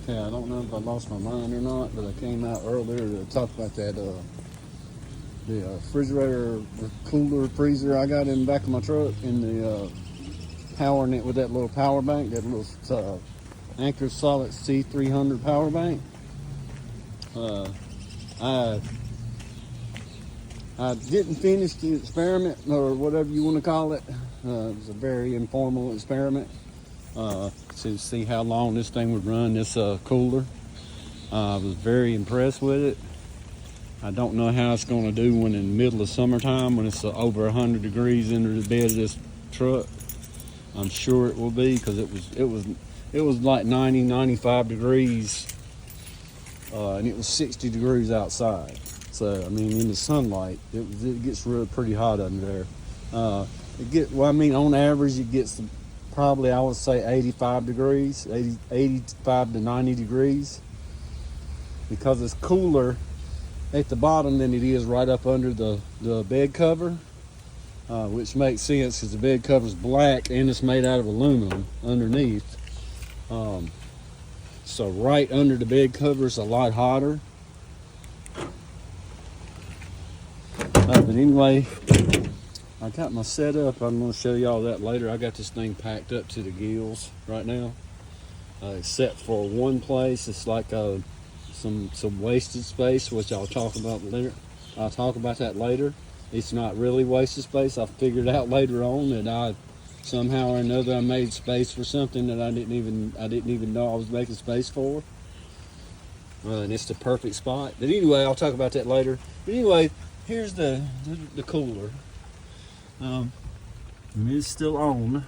Okay, I don't know if I lost my mind or not, but I came out earlier to talk about that the refrigerator, cooler, freezer I got in the back of my truck, and the powering it with that little power bank, that little Anker Solid C300 power bank. I didn't finish the experiment, or whatever you want to call it. It was a very informal experiment to see how long this thing would run, this cooler. I was very impressed with it. I don't know how it's going to do when in the middle of summertime, when it's over 100 degrees under the bed of this truck. I'm sure it will be, because it was like 90, 95 degrees, and it was 60 degrees outside. So I mean, in the sunlight, it gets really pretty hot under there. On average, it gets probably, I would say, 85 degrees, 85 to 90 degrees, because it's cooler at the bottom than it is right up under the bed cover, which makes sense because the bed cover is black and it's made out of aluminum underneath. So right under the bed cover is a lot hotter. But anyway, I got my setup. I'm going to show y'all that later. I got this thing packed up to the gills right now, except for one place. It's like some wasted space, which I'll talk about later. I'll talk about that later. It's not really wasted space. I figured out later on that I somehow or another I made space for something that I didn't even know I was making space for. And it's the perfect spot. But anyway, I'll talk about that later. But anyway, here's the cooler. It's still on.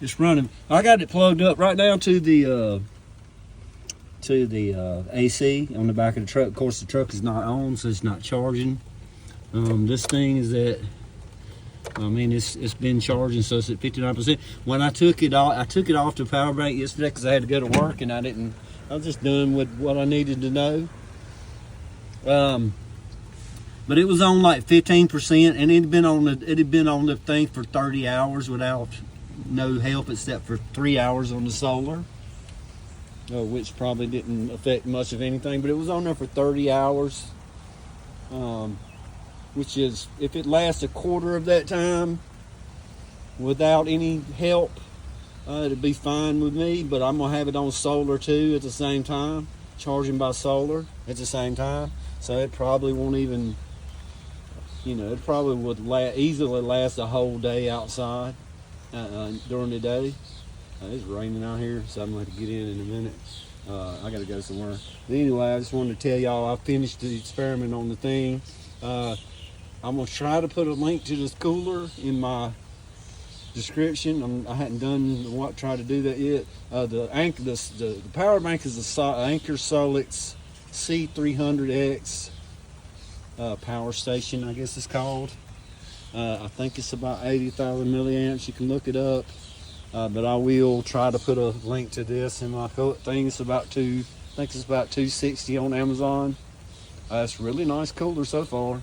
It's running. I got it plugged up right now to the AC on the back of the truck. Of course, the truck is not on, so it's not charging. This thing is at, it's been charging, so it's at 59%. When I took it off the power bank yesterday because I had to go to work, and I was just doing with what I needed to know. But it was on like 15%, and it had been on the thing for 30 hours without no help except for 3 hours on the solar, which probably didn't affect much of anything. But it was on there for 30 hours, which is, if it lasts a quarter of that time without any help, it'd be fine with me. But I'm gonna have it on solar too at the same time, charging by solar at the same time. So it probably won't even, it probably would easily last a whole day outside during the day. It's raining out here, so I'm going to get in a minute. I got to go somewhere. But anyway, I just wanted to tell y'all I finished the experiment on the thing. I'm going to try to put a link to this cooler in my description. I hadn't tried to do that yet. The power bank is the Anker Solid c300x power station, I guess it's called. I think it's about 80,000 milliamps. You can look it up, but I will try to put a link to this in my thing. It's about I think it's about $260 on Amazon. It's a really nice cooler so far.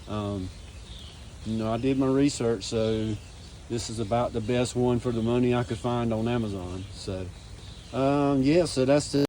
I did my research, so this is about the best one for the money I could find on Amazon. So yeah, so that's the